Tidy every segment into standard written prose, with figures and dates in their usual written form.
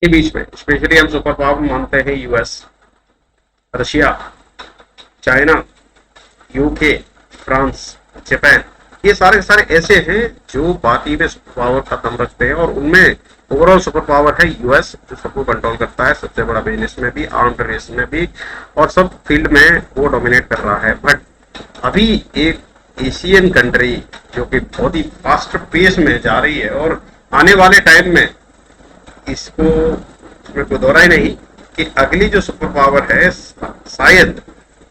के बीच में स्पेशली हम सुपर पावर मानते हैं US, Russia, China, UK, France, Japan. ये सारे सारे ऐसे हैं जो बाकी में सुपर पावर का दम रखते हैं, और उनमें ओवरऑल सुपर पावर है यूएस, जो सबको कंट्रोल करता है, सबसे बड़ा बिजनेस में भी, आर्म्ड रेस में भी, और सब फील्ड में वो डोमिनेट कर रहा है। बट अभी एक एशियन कंट्री जो कि बहुत ही फास्ट पेस में जा रही है, और आने वाले टाइम में इसको, इसमें कोई दोहराई नहीं कि अगली जो सुपर पावर है शायद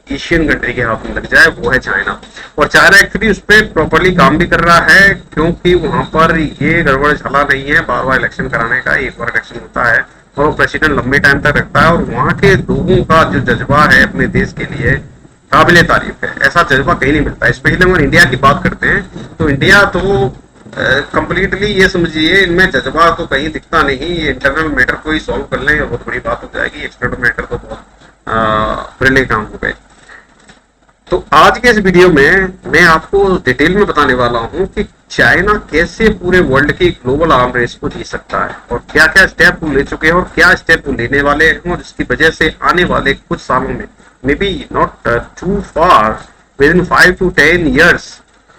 एशियन कंट्री के हाथ में लग जाए, वो है चाइना। और चाइना एक्चुअली उस पर प्रॉपरली काम भी कर रहा है, क्योंकि वहां पर ये गड़बड़ झला नहीं है बार बार इलेक्शन कराने का। एक बार इलेक्शन होता है और वो प्रेसिडेंट लंबे टाइम तक रखता है, और वहां के लोगों का जो जज्बा है अपने देश के लिए काबिले तारीफ है। ऐसा जज्बा कहीं नहीं मिलता। स्पेशली अगर इंडिया की बात करते हैं तो इंडिया तो कंप्लीटली ये समझिए इनमें जज्बा तो कहीं दिखता नहीं। ये इंटरनल मैटर को ही सॉल्व कर लें बहुत बड़ी बात हो जाएगी, एक्सटर्नल मैटर तो बहुत फ्रेंडली काम हो गए। तो आज के इस वीडियो में मैं आपको डिटेल में बताने वाला हूं कि चाइना कैसे पूरे वर्ल्ड की ग्लोबल आर्म रेस को जीत सकता है, और क्या क्या स्टेप वो ले चुके हैं, और क्या स्टेप वो लेने वाले हैं, और जिसकी वजह से आने वाले कुछ सालों में, may be not too far, within 5 to 10 years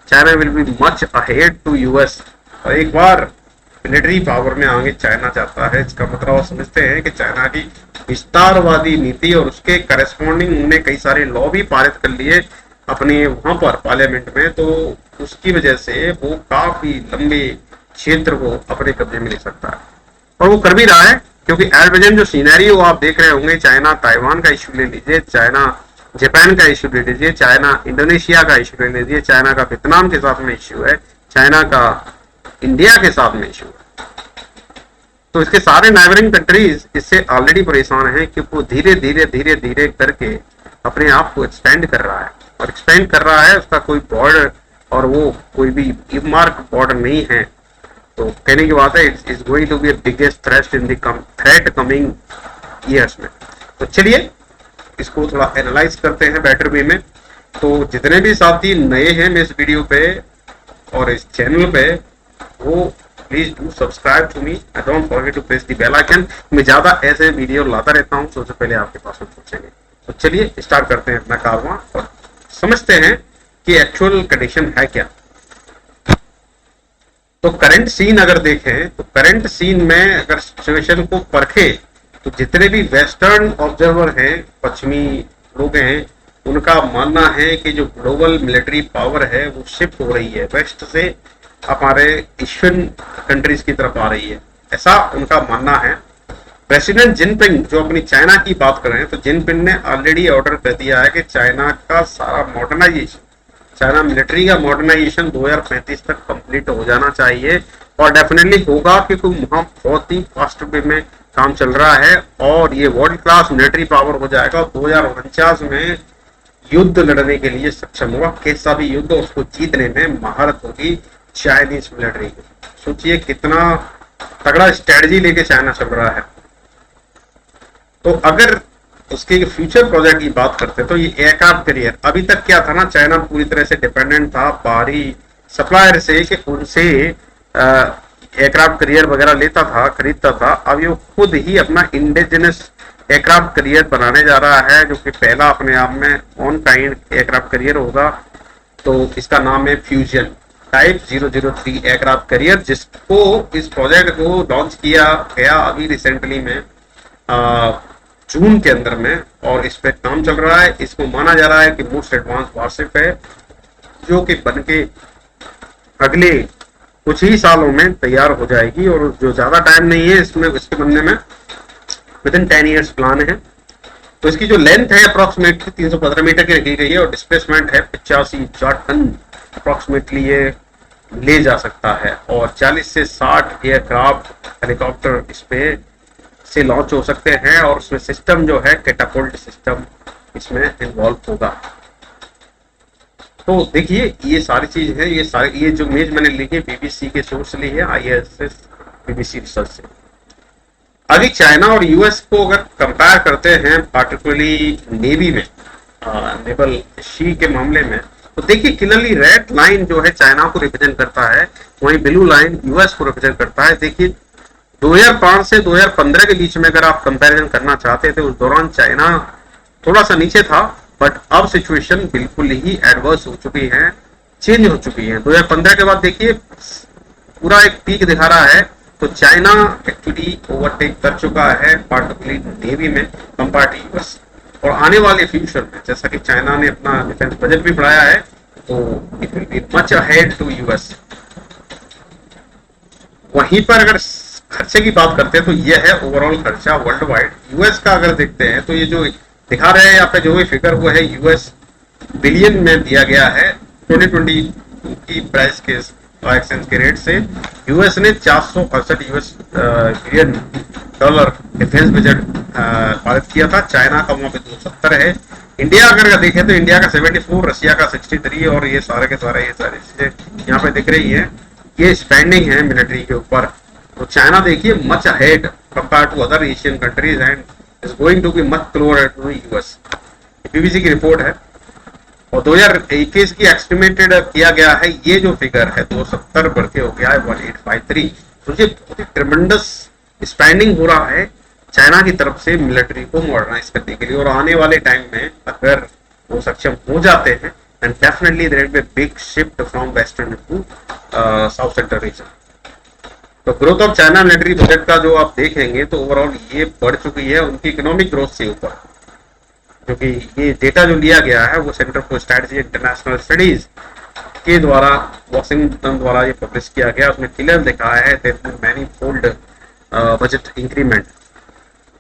China will be much ahead to US. और एक बार मिलिट्री पावर में आगे चाइना चाहता है, इसका मतलब आप समझते हैं कि चाइना की विस्तारवादी नीति और उसके करस्पॉन्डिंग उन्होंने कई सारे लॉ भी पारित कर लिए अपने वहां पर पार्लियामेंट में, तो उसकी वजह से वो काफी लंबे क्षेत्र को अपने कब्जे में ले सकता है, और वो कर भी रहा है। क्योंकि एट प्रेजेंट जो सीनैरियो आप देख रहे होंगे, चाइना ताइवान का इशू ले लीजिए, चाइना जापान का इशू ले लीजिए, चाइना इंडोनेशिया का इशू ले लीजिए, चाइना का वियतनाम के साथ में इशू है, चाइना का इंडिया के साथ में इशू है। तो इसके सारे नाइबरिंग कंट्रीज इससे ऑलरेडी परेशान हैं कि वो धीरे धीरे धीरे धीरे करके अपने आप को एक्सपेंड कर रहा है, और एक्सपेंड कर रहा है उसका कोई बॉर्डर और वो कोई भी मार्क बॉर्डर नहीं है। तो कहने की बात है it's going to be biggest threat in the threat coming years में। तो चलिए इसको थोड़ा एनालाइज करते हैं बेटर वे में। तो जितने भी साथी नए हैं मैं इस वीडियो पे और इस चैनल पे, वो please do subscribe to me and don't forget to press the bell icon. मैं ज्यादा ऐसे वीडियो लाता रहता हूँ, सबसे पहले आपके पास में पहुंचेंगे। तो चलिए स्टार्ट करते हैं अपना कारवां और समझते हैं कि एक्चुअल कंडीशन है क्या। तो करंट सीन अगर देखें तो करंट सीन में अगर सिचुएशन को परखे तो जितने भी वेस्टर्न ऑब्जर्वर हैं, पश्चिमी लोग हैं, उनका मानना है कि जो ग्लोबल मिलिट्री पावर है वो शिफ्ट हो रही है वेस्ट से हमारे एशियन कंट्रीज की तरफ आ रही है, ऐसा उनका मानना है। प्रेसिडेंट जिनपिंग जो अपनी चाइना की बात कर रहे हैं, तो जिनपिंग ने ऑलरेडी ऑर्डर कर दिया है कि चाइना का सारा मॉडर्नाइजेशन, चाइना मिलिट्री का मॉडर्नाइजेशन 2035 तक कंप्लीट हो जाना चाहिए, और डेफिनेटली होगा क्योंकि वहां बहुत ही फास्ट वे में काम चल रहा है, और ये वर्ल्ड क्लास मिलिट्री पावर हो जाएगा। 2049 में युद्ध लड़ने के लिए सक्षम होगा, कैसा भी युद्ध उसको जीतने में महारत होगी चाइनीज मिलिट्री की। सोचिए कितना तगड़ा स्ट्रेटजी लेके चाइना चल रहा है। तो अगर उसके फ्यूचर प्रोजेक्ट की बात करते हैं तो ये एयरक्राफ्ट कैरियर, अभी तक क्या था ना, चाइना पूरी तरह से डिपेंडेंट था बाहरी सप्लायर से कि उनसे एयरक्राफ्ट कैरियर वगैरह लेता था, खरीदता था। अब ये खुद ही अपना इंडिजिनस एयरक्राफ्ट कैरियर बनाने जा रहा है, जो कि पहला अपने आप में ऑन काइंड एयरक्राफ्ट कैरियर होगा। तो इसका नाम है फ्यूजन टाइप 003 एयरक्राफ्ट कैरियर, जिसको इस प्रोजेक्ट को लॉन्च किया गया अभी रिसेंटली में जून के अंदर में, और इस पे काम चल रहा है। इसको माना जा रहा है कि मोस्ट एडवांस वारशिप है, जो कि बनके अगले कुछ ही सालों में तैयार हो जाएगी, और जो ज्यादा टाइम नहीं है इसमें इसके बनने में, विद इन 10 years प्लान है। तो इसकी जो लेंथ है अप्रोक्सीमेटली 315 मीटर की रखी गई है, और डिस्प्लेसमेंट है 85 टन अप्रोक्सीमेटली ये ले जा सकता है, और 40 से 60 एयरक्राफ्ट हेलीकॉप्टर इस पे से लॉन्च हो सकते हैं, और उसमें सिस्टम जो है कैटापुल्ट सिस्टम इसमें इन्वॉल्व होगा। तो देखिए ये सारी चीज है, ये जो इमेज मैंने ली है बीबीसी के सोर्स ली है, ISS बीबीसी रिसर्च से। अभी चाइना और यूएस को अगर कंपेयर करते हैं पार्टिकुलरली नेवी में, नेवल शी के मामले में, तो देखिए क्लियरली रेड लाइन जो है चाइना को रिप्रेजेंट करता है, वहीं ब्लू लाइन यूएस को रिप्रेजेंट करता है। देखिए 2005 से 2015 के बीच में अगर आप कंपैरिजन करना चाहते थे, उस दौरान चाइना थोड़ा सा नीचे था, बट अब सिचुएशन बिल्कुल ही एडवर्स हो चुकी है, चेंज हो चुकी है। 2015 के बाद देखिए पूरा एक पीक दिखा रहा है, तो चाइना एक्चुअली ओवरटेक कर चुका है पार्टिकुलरली नेवी में कंपेयर टू यूएस। और आने वाले फ्यूचर में जैसा कि चाइना ने अपना डिफेंस बजट भी बढ़ाया है, तो it will be much ahead to US. वहीं पर अगर खर्चे की बात करते हैं तो यह है ओवरऑल खर्चा वर्ल्ड वाइड। यूएस का अगर देखते हैं तो ये जो दिखा रहे हैं यहाँ पे जो भी फिगर वो है यूएस बिलियन में दिया गया है 2022 की प्राइस के एक्सचेंज के रेट से। यूएस ने 468 US billion dollar defence budget पारित किया था, चाइना का वहां पे 270 है। इंडिया अगर देखें तो इंडिया का 74, रशिया का 63 और ये सारे के सारे ये सारी चीजें यहाँ पे दिख रही है, ये स्पेंडिंग है मिलिट्री के ऊपर। तो चाइना देखिए much ahead compare to other Asian countries and is going to be much closer to US. BBC की रिपोर्ट है और 2021 की एस्टिमेटेड किया गया है, ये जो फिगर है 270 बढ़ के हो गया है 1853। तो ये बहुत ही ट्रेमेंडस स्पेंडिंग हो रहा है चाइना की तरफ से मिलिट्री को मॉडर्नाइज करने के लिए। और आने वाले टाइम में अगर वो सक्षम हो जाते हैं and definitely there will be big shift from western to south central region. तो growth of China military budget का जो आप देखेंगे तो ओवरऑल ये बढ़ चुकी है उनकी इकोनॉमिक ग्रोथ से ऊपर, क्योंकि ये डेटा जो लिया गया है वो centre for strategy international studies के द्वारा वॉशिंगटन द्वारा ये पब्लिश किया गया। उसमें क्लियर लिखा है मैनी फोल्ड बजट इंक्रीमेंट।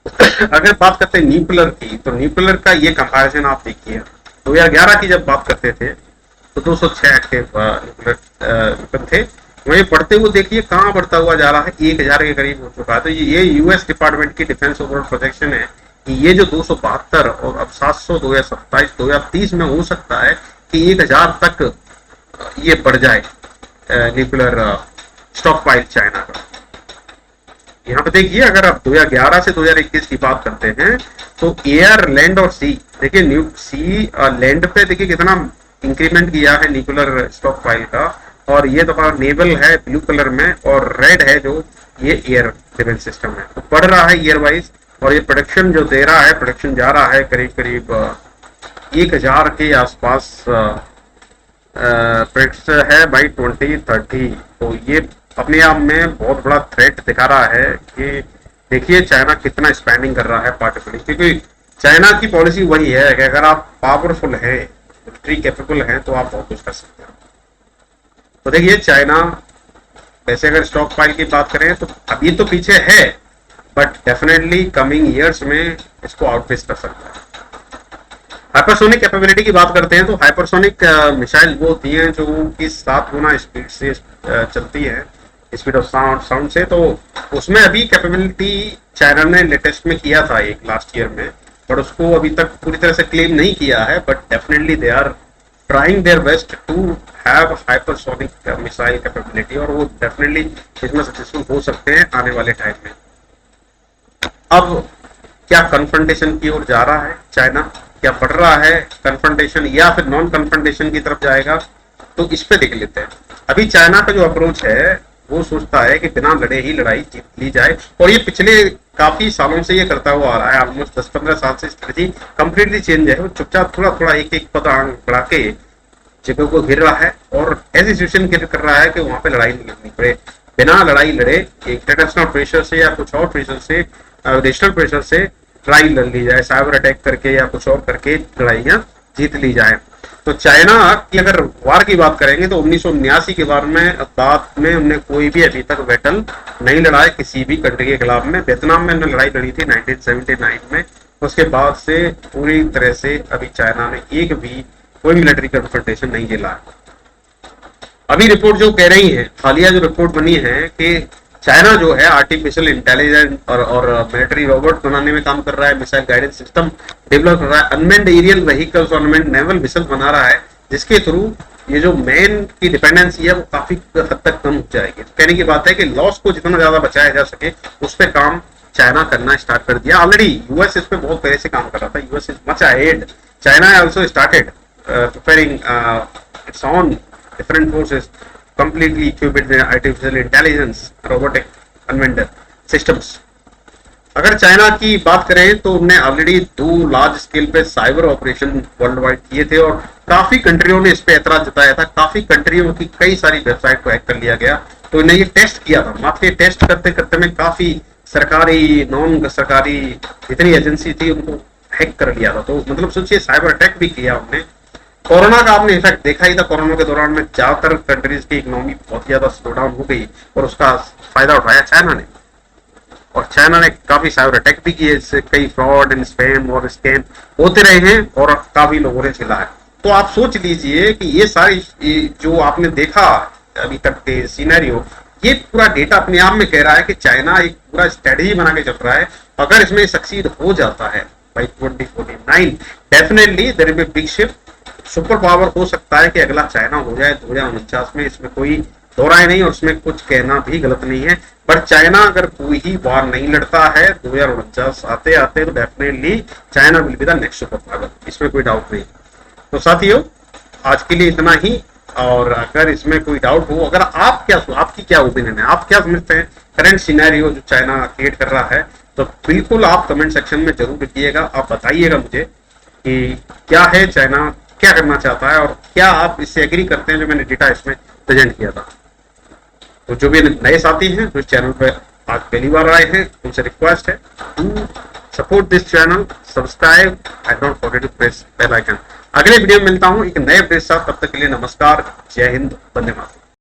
अगर बात करते हैं न्यूक्लियर की, तो न्यूक्लियर का ये कंपैरिजन आप देखिए 2011 की जब बात करते थे तो 206 एक्टिव न्यूक्लियर थे, वहीं बढ़ते हुए देखिए कहाँ बढ़ता हुआ जा रहा है, 1000 के करीब हो चुका है। तो ये यूएस डिपार्टमेंट की डिफेंस ओवरऑल प्रोजेक्शन है कि ये जो 272 और अब 700 2027 2030 में हो सकता है कि 1000 तक ये बढ़ जाए न्यूक्लियर स्टॉक पाइल चाइना का। यहाँ पे देखिए अगर आप 2011 से 2021 की बात करते हैं तो एयर, लैंड और सी, देखिए सी लैंड पे देखिए कितना इंक्रीमेंट किया है न्यूक्लियर स्टॉक पाइल का। और ये तो नेवल है ब्लू कलर में और रेड है जो ये एयर डिफेंस सिस्टम है, तो बढ़ रहा है ईयर वाइज। और ये प्रोडक्शन जो दे रहा है, प्रोडक्शन जा रहा है करीब करीब 1000 के आसपास प्रोडक्शन है बाई 2030। तो ये अपने आप में बहुत बड़ा थ्रेट दिखा रहा है कि देखिए चाइना कितना स्पेंडिंग कर रहा है पार्टिकुलरली, क्योंकि चाइना की पॉलिसी वही है कि अगर आप पावरफुल हैं, मिलिट्री कैपेबल हैं, तो आप बहुत कुछ कर सकते हैं। तो देखिए चाइना वैसे अगर स्टॉक पाइल की बात करें तो अभी तो पीछे है, बट डेफिनेटली कमिंग ईयर्स में इसको आउटपेस कर सकता है। हाइपरसोनिक कैपेबिलिटी की बात करते हैं तो हाइपरसोनिक मिसाइल वो होती हैं जो कि 7 गुना स्पीड से चलती है, स्पीड ऑफ साउंड से। तो उसमें अभी कैपेबिलिटी चाइना ने लेटेस्ट में किया था एक लास्ट ईयर में, बट उसको अभी तक पूरी तरह से क्लेम नहीं किया है। But definitely they are trying their best to have hypersonic missile capability, और वो डेफिनेटली इसमें सक्सेसफुल हो सकते हैं आने वाले टाइम में। अब क्या कन्फ्रंटेशन की ओर जा रहा है चाइना, क्या बढ़ रहा है कन्फ्रंटेशन या फिर नॉन कन्फ्रंटेशन की तरफ जाएगा, तो इस पे देख लेते हैं। अभी चाइना का जो अप्रोच है वो सोचता है कि बिना लड़े ही लड़ाई जीत ली जाए, और ये पिछले काफी सालों से ये करता हुआ आ रहा है। ऑलमोस्ट 10-15 साल से स्ट्रेटजी कंप्लीटली चेंज है। वो चुपचाप थोड़ा थोड़ा एक पदांग बढ़ा के जगह को घिर रहा है और ऐसी सिचुएशन क्रिएट कर रहा है कि वहां पे लड़ाई नहीं लड़नी पड़े। बिना लड़ाई लड़े इंटरनेशनल प्रेशर से या कुछ और प्रेशर से, नेशनल प्रेशर से लड़ाई लड़ ली जाए, साइबर अटैक करके या कुछ और करके लड़ाइयां जीत ली जाए। तो चाइना की अगर वार की बात करेंगे तो 1979 के बार में बाद में उन्हें कोई भी अभी तक बैटल नहीं लड़ा है किसी भी कंट्री के खिलाफ में। वियतनाम में उन्होंने लड़ाई लड़ी थी 1979 में। उसके बाद से पूरी तरह से अभी चाइना ने एक भी कोई मिलिट्री कन्फ्रंटेशन नहीं झेला है। अभी रिपोर्ट जो कह रही है, हालिया जो रिपोर्ट बनी है कि चाइना जो है आर्टिफिशियल इंटेलिजेंस और मिलिट्री रोबोट बनाने में काम कर रहा है, मिसाइल गाइडेंस सिस्टम डेवलप कर रहा है, अनमेन्ड एरियल व्हीकल्स और अनमेन्ड नेवल मिसाइल बना रहा है, जिसके थ्रू ये जो मैन की डिपेंडेंसी है वो काफी हद तक कम हो जाएगी। तो कहने की बात है कि लॉस को जितना ज्यादा बचाया जा सके उस पर काम चाइना करना स्टार्ट कर दिया। ऑलरेडी यूएस इस पे बहुत पहले से काम कर रहा था। US is much ahead. China also started preparing its own different forces completely equipped with artificial intelligence, robotic unmanned systems. अगर चाइना की बात करें तो उन्होंने ऑलरेडी 2 लार्ज स्केल पे साइबर ऑपरेशन वर्ल्ड वाइड किए थे और काफी कंट्रियों ने इस पे ऐतराज जताया था। काफी कंट्रियों की कई सारी वेबसाइट को हैक कर लिया गया। तो इन्हें ये टेस्ट किया था, मात्र टेस्ट करते करते में काफी सरकारी नॉन सरकारी जितनी एजेंसी थी उनको हैक कर लिया था। तो मतलब सोचिए साइबर अटैक भी किया उन्होंने। कोरोना का आपने इफेक्ट देखा ही था। कोरोना के दौरान में ज्यादातर कंट्रीज की इकोनॉमी बहुत ज्यादा स्लो डाउन हो गई और उसका फायदा उठाया चाइना ने। और चाइना ने काफी साइबर अटैक भी किए, इससे कई फ्रॉड एंड स्पैम और स्कैम होते रहे हैं और काफी लोगों ने झेला है। तो आप सोच लीजिए कि ये सारी जो आपने देखा अभी तक के सिनेरियो, ये पूरा डेटा अपने आप में कह रहा है कि चाइना एक पूरा स्ट्रेटेजी बना के चल रहा है। अगर इसमें सक्सीड हो जाता है by 2049, definitely there will be big shift. Super power हो सकता है कि अगला चाइना हो जाए 2049 में, इसमें कोई दो राय नहीं और उसमें कुछ कहना भी गलत नहीं है। बट चाइना अगर कोई ही वार नहीं लड़ता है 2049 आते आते, तो definitely China will be the next super power, इसमें कोई डाउट नहीं। तो साथियों आज के लिए इतना ही। और अगर इसमें कोई डाउट हो, अगर आपकी क्या ओपिनियन है, आप क्या समझते हैं करंट सिनेरियो जो चाइना क्रिएट कर रहा है, तो बिल्कुल आप कमेंट सेक्शन में जरूर लिखिएगा। आप बताइएगा मुझे कि क्या है, चाइना क्या करना चाहता है और क्या आप इससे एग्री करते हैं जो मैंने डेटा इसमें प्रेजेंट किया था। तो जो भी नए साथी हैं जो इस चैनल पे आज पहली बार आए हैं, उनसे रिक्वेस्ट है to support this channel, subscribe and don't forget to press bell icon. अगले वीडियो में मिलता हूं एक नए अपडेट साथ, तब तक के लिए नमस्कार, जय हिंद, वंदे मातरम।